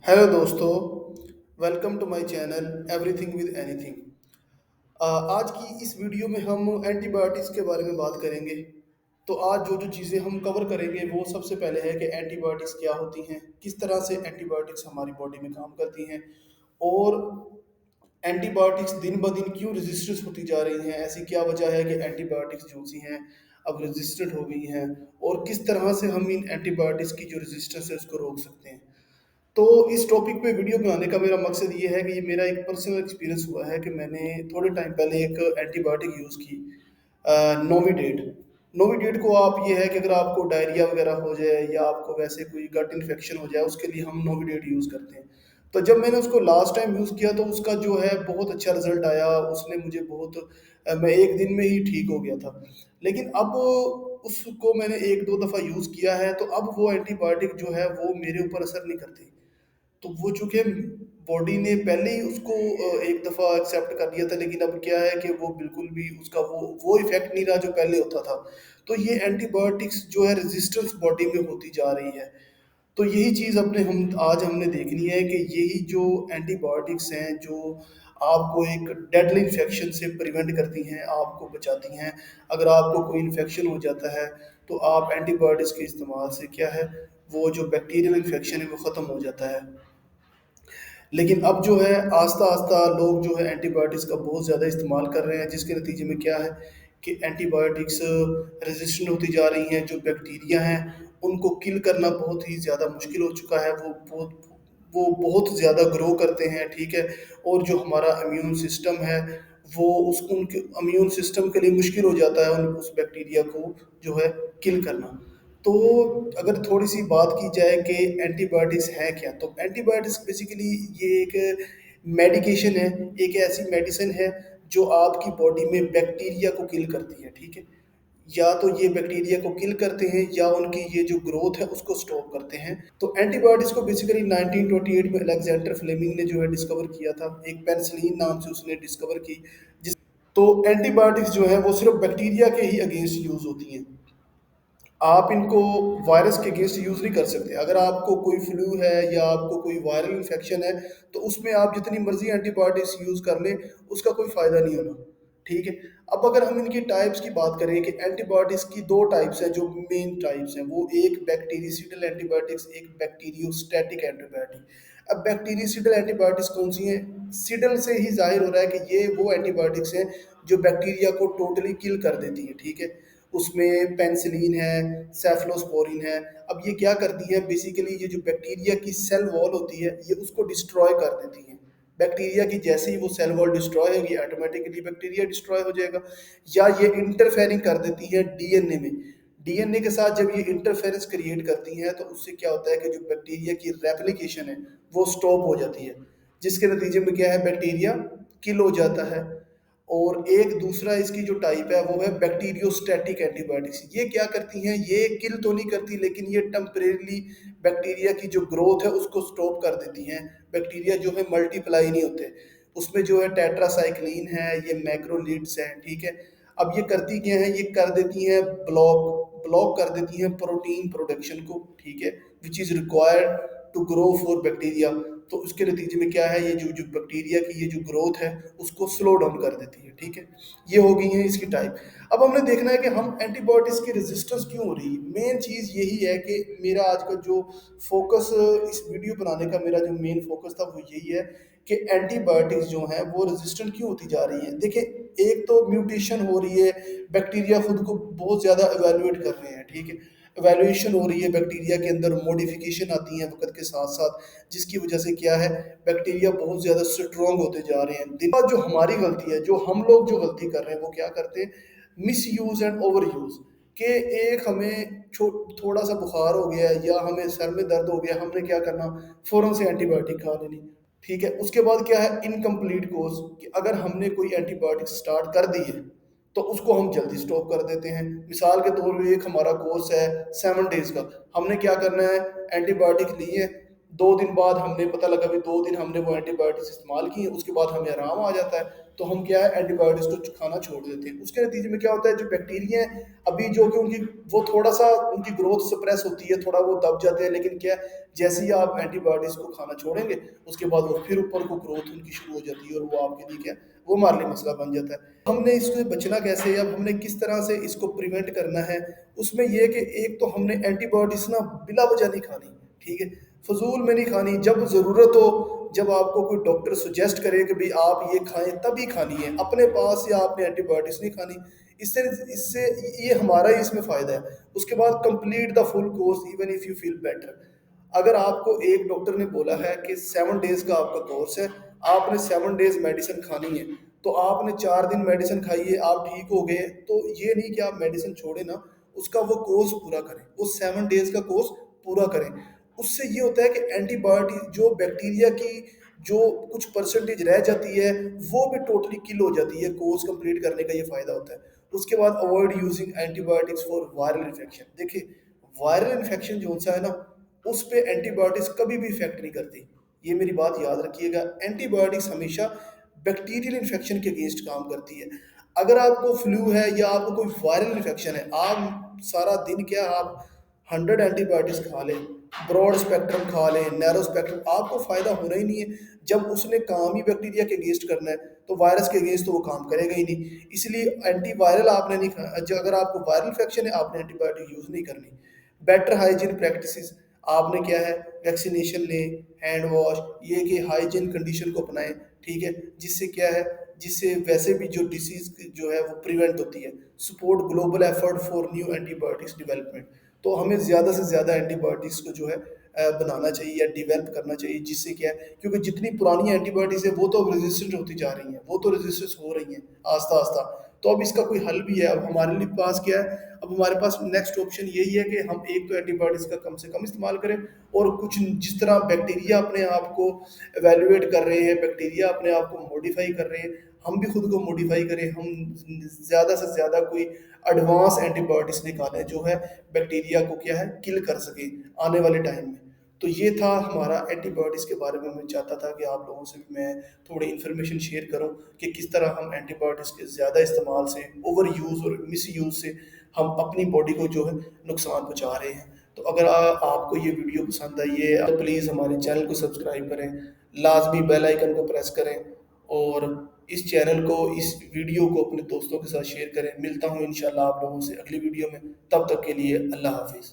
Hello दोस्तों, welcome to my channel everything with anything. आज की इस वीडियो में हम एंटीबायोटिक्स के बारे में बात करेंगे। तो आज जो जो चीज़ें हम कवर करेंगे वो सबसे पहले है कि एंटीबायोटिक्स क्या होती हैं, किस तरह से एंटीबायोटिक्स हमारी बॉडी में काम करती हैं और एंटीबायोटिक्स दिन ब दिन क्यों रेजिस्टेंस होती जा रही हैं। ऐसी क्या वजह है कि एंटीबायोटिक्स जो सी हैं अब रेजिस्टेंट हो गई हैं और किस तरह से हम इन एंटीबायोटिक्स की जो रेजिस्टेंस है उसको रोक सकते हैं। तो इस टॉपिक पे वीडियो बनाने का मेरा मकसद ये है कि ये मेरा एक पर्सनल एक्सपीरियंस हुआ है कि मैंने थोड़े टाइम पहले एक एंटीबायोटिक यूज़ की, नोविडेट। नोविडेट को आप ये है कि अगर आपको डायरिया वगैरह हो जाए या आपको वैसे कोई गट इन्फेक्शन हो जाए उसके लिए हम नोविडेट यूज़ करते हैं। तो जब मैंने उसको लास्ट टाइम यूज़ किया तो उसका जो है बहुत अच्छा रिजल्ट आया। उसने मुझे बहुत मैं एक दिन में ही ठीक हो गया था। लेकिन अब उसको मैंने एक दो दफ़ा यूज़ किया है तो अब वो एंटीबायोटिक जो है वो मेरे ऊपर असर नहीं करती। तो वो चूँकि बॉडी ने पहले ही उसको एक दफ़ा एक्सेप्ट कर लिया था, लेकिन अब क्या है कि वो बिल्कुल भी उसका वो इफ़ेक्ट नहीं रहा जो पहले होता था। तो ये एंटीबायोटिक्स जो है रेज़िस्टेंस बॉडी में होती जा रही है। तो यही चीज़ अपने हम आज हमने देखनी है कि यही जो एंटीबायोटिक्स हैं जो आपको एक डेडली इन्फेक्शन से प्रिवेंट करती हैं, आपको बचाती हैं। अगर आपको कोई इन्फेक्शन हो जाता है तो आप एंटीबायोटिक्स के इस्तेमाल से क्या है, वो जो बैक्टीरियल इन्फेक्शन है वो ख़त्म हो जाता है। लेकिन अब जो है आस्ता-आस्ता लोग जो है एंटीबायोटिक्स का बहुत ज़्यादा इस्तेमाल कर रहे हैं, जिसके नतीजे में क्या है कि एंटीबायोटिक्स रेज़िस्टेंट होती जा रही हैं। जो बैक्टीरिया हैं, उनको किल करना बहुत ही ज़्यादा मुश्किल हो चुका है। वो बहुत ज़्यादा ग्रो करते हैं, ठीक है? और जो हमारा इम्यून सिस्टम है, वो उस उनके इम्यून सिस्टम के लिए मुश्किल हो जाता है उस बैक्टीरिया को जो है किल करना। तो अगर थोड़ी-सी बात की जाए कि एंटीबायोटिक्स है क्या? तो एंटीबायोटिक्स बेसिकली ये एक मेडिकेशन है, एक ऐसी मेडिसिन है जो आपकी बॉडी में बैक्टीरिया को किल करती है, ठीक है? या तो ये बैक्टीरिया को किल करते हैं या उनकी ये जो ग्रोथ है उसको स्टॉप करते हैं। तो एंटीबायोटिक्स को बेसिकली 1928 में अलेक्जेंडर फ्लेमिंग ने जो है डिस्कवर किया था। एक पेनिसिलिन नाम से उसने डिस्कवर की। तो एंटीबायोटिक्स जो है वो सिर्फ़ बैक्टीरिया के ही अगेंस्ट यूज़ होती हैं। आप इनको वायरस के अगेंस्ट यूज़ नहीं कर सकते। अगर आपको कोई फ्लू है या आपको कोई वायरल इन्फेक्शन है, तो उसमें आप जितनी मर्ज़ी एंटीबायोटिक्स यूज़ कर लें, उसका कोई फ़ायदा नहीं होना, ठीक है? अब अगर हम इनकी टाइप्स की बात करें कि एंटीबायोटिक्स की 2 टाइप्स हैं जो मेन टाइप्स हैं, वो एक बैक्टीरियोसिडल एंटीबायोटिक्स, एक बैक्टीरियोस्टैटिक एंटीबायोटिक। अब बैक्टीरियोसिडल एंटीबायोटिक्स कौन-सी हैं? सिडल से ही ज़ाहिर हो रहा है कि ये वो एंटीबायोटिक्स हैं जो बैक्टीरिया को टोटली किल कर देती हैं, ठीक है? उसमें पेनिसिलिन है, सेफ़्लोस्पोरिन है। अब ये क्या करती है बेसिकली ये जो बैक्टीरिया की सेल वॉल होती है, ये उसको डिस्ट्रॉय कर देती हैं। बैक्टीरिया की जैसे ही वो सेल वॉल डिस्ट्रॉय होगी ऑटोमैटिकली बैक्टीरिया डिस्ट्रॉय हो जाएगा। या ये इंटरफेयरिंग कर देती है डीएनए में। डीएनए के साथ जब ये इंटरफेरेंस क्रिएट करती हैं तो उससे क्या होता है कि जो बैक्टीरिया की रेप्लिकेशन है, वो स्टॉप हो जाती है। जिसके नतीजे में क्या है बैक्टीरिया किल हो जाता है। और एक दूसरा इसकी जो टाइप है वो है बैक्टीरियोस्टैटिक एंटीबायोटिक्स। ये क्या करती हैं, ये किल तो नहीं करती लेकिन ये टेम्परेरीली बैक्टीरिया की जो ग्रोथ है उसको स्टॉप कर देती हैं। बैक्टीरिया जो है मल्टीप्लाई नहीं होते। उसमें जो है टेट्रासाइक्लिन है, ये मैक्रोलिड्स हैं, ठीक है? अब ये करती क्या हैं, ये कर देती हैं ब्लॉक कर देती हैं प्रोटीन प्रोडक्शन को, ठीक है? Which is required to grow for bacteria. तो उसके नतीजे में क्या है, ये जो जो बैक्टीरिया की ये जो ग्रोथ है उसको स्लो डाउन कर देती है, ठीक है? ये हो गई है इसकी टाइप। अब हमने देखना है कि हम एंटीबायोटिक्स की रेजिस्टेंस क्यों हो रही है। मेन चीज़ यही है कि मेरा आज का जो फोकस इस वीडियो बनाने का मेरा जो मेन फोकस था वो यही है कि एंटीबायोटिक्स जो हैं वो रेजिस्टेंट क्यों होती जा रही हैं। देखिए, एक तो म्यूटेशन हो रही है, बैक्टीरिया खुद को बहुत ज़्यादा इवैल्यूएट कर रहे हैं, ठीक है? इवैल्यूएशन हो रही है, बैक्टीरिया के अंदर मॉडिफिकेशन आती है वक़्त के साथ-साथ, जिसकी वजह से क्या है, बैक्टीरिया बहुत ज़्यादा स्ट्रॉन्ग होते जा रहे हैं। दिन बाद जो हमारी गलती है, जो हम लोग जो गलती कर रहे हैं, वो क्या करते हैं, मिसयूज़ एंड ओवरयूज़। कि एक हमें थोड़ा-सा बुखार हो गया है या हमें सर में दर्द हो गया, हमने क्या करना, फ़ौरन से एंटीबायोटिक खा लेनी, ठीक है? उसके बाद क्या है, इनकम्प्लीट कोर्स कि अगर हमने कोई एंटीबायोटिक स्टार्ट कर दी है, तो उसको हम जल्दी स्टॉप कर देते हैं। मिसाल के तौर पे एक हमारा कोर्स है 7 डेज़ का, हमने क्या करना है, एंटीबायोटिक ली है, 2 दिन बाद हमने पता लगा भी 2 दिन हमने वो एंटीबायोटिक्स इस्तेमाल किए, उसके बाद हमें आराम आ जाता है, तो हम क्या है एंटीबायोटिक्स को खाना छोड़ देते हैं। उसके नतीजे में क्या होता है, जो बैक्टीरिया हैं अभी जो कि उनकी वो थोड़ा सा उनकी ग्रोथ सप्रेस होती है, थोड़ा वो दब जाते हैं, लेकिन क्या है, जैसे ही आप एंटीबायोटिक्स को खाना छोड़ेंगे उसके बाद वो फिर ऊपर को ग्रोथ उनकी शुरू हो जाती है और वो आपके लिए क्या है, वो हमारे लिए मसला बन जाता है। हमने इससे बचना कैसे है, अब हमने किस तरह से इसको प्रिवेंट करना है, उसमें ये है कि एक तो हमने एंटीबायोटिक्स ना बिला वजह नहीं खानी, ठीक है, फजूल में नहीं खानी। जब ज़रूरत हो, जब आपको कोई डॉक्टर सुजेस्ट करे कि भाई आप ये खाएं तभी खानी है, अपने पास या आपने एंटीबायोटिक्स नहीं खानी। इससे इससे ये हमारा ही इसमें फ़ायदा है। उसके बाद complete the full course even if you feel better. अगर आपको एक डॉक्टर ने बोला है कि 7 डेज का आपका कोर्स है, आपने 7 डेज मेडिसिन खानी है, तो आपने 4 दिन मेडिसिन खाई है, आप ठीक हो गए, तो ये नहीं कि आप मेडिसिन छोड़े ना, उसका वो कोर्स पूरा करें, वो 7 डेज का कोर्स पूरा करें। उससे ये होता है कि एंटीबायोटिक जो बैक्टीरिया की जो कुछ परसेंटेज रह जाती है वो भी टोटली किल हो जाती है, कोर्स कंप्लीट करने का ये फायदा होता है। उसके बाद avoid using antibiotics for viral infection. देखिए, वायरल इन्फेक्शन जो सा है ना, उस पे एंटीबायोटिक्स कभी भी इफेक्ट नहीं करती, ये मेरी बात याद रखिएगा। एंटीबायोटिक्स हमेशा बैक्टीरियल इन्फेक्शन के अगेंस्ट काम करती है। अगर आपको फ्लू है या आपको कोई वायरल इन्फेक्शन है, आप सारा दिन क्या आप 100 एंटीबायोटिक्स खा लें, ब्रॉड स्पेक्ट्रम खा लें, नैरो स्पेक्ट्रम, आपको फ़ायदा होना ही नहीं है। जब उसने काम ही बैक्टीरिया के अगेंस्ट करना है, तो वायरस के अगेंस्ट तो वो काम करेगा ही नहीं। इसलिए एंटीवायरल आपने नहीं अगर आपको वायरल इन्फेक्शन है, आपने एंटीबायोटिक यूज़ नहीं करनी। बेटर हाइजीन प्रैक्टिसेस, आपने क्या है, वैक्सीनेशन लें, हैंड वॉश, ये कि हाइजीन कंडीशन को अपनाएं, ठीक है, जिससे क्या है, जिससे वैसे भी जो डिसीज जो है वो प्रिवेंट होती है। Support global effort for new antibiotics development, तो हमें ज़्यादा से ज़्यादा एंटीबायोटिक्स को जो है बनाना चाहिए या डेवलप करना चाहिए, जिससे क्या है, क्योंकि जितनी पुरानी एंटीबायोटिक्स है वो तो अब रेजिस्टेंट होती जा रही हैं, वो तो रेजिस्टेंस हो रही हैं आस्ता आस्ता। तो अब इसका कोई हल भी है, अब हमारे लिए पास क्या है, अब हमारे पास नेक्स्ट ऑप्शन यही है कि हम एक तो एंटीबायोटिक्स का कम से कम इस्तेमाल करें, और कुछ जिस तरह बैक्टीरिया अपने आप को एवेल्युएट कर रहे हैं, बैक्टीरिया अपने आप को मॉडिफाई कर रहे हैं, हम भी खुद को मॉडिफाई करें, हम ज़्यादा से ज़्यादा कोई एडवांस एंटीबायोटिक्स निकालें जो है बैक्टीरिया को क्या है किल कर सके आने वाले टाइम में। तो ये था हमारा एंटीबायोटिक्स के बारे में। मैं चाहता था कि आप लोगों से भी मैं थोड़ी इन्फॉर्मेशन शेयर करूं कि किस तरह हम एंटीबायोटिक्स के ज़्यादा इस्तेमाल से, ओवर यूज़ और मिस यूज़ से हम अपनी बॉडी को जो है नुकसान पहुंचा रहे हैं। तो अगर आपको ये वीडियो पसंद आई है तो प्लीज़ हमारे चैनल को सब्सक्राइब करें, लाजमी बेल आइकन को प्रेस करें, और इस चैनल को, इस वीडियो को अपने दोस्तों के साथ शेयर करें। मिलता हूँ इंशाल्लाह आप लोगों से अगली वीडियो में, तब तक के लिए अल्लाह हाफिज़।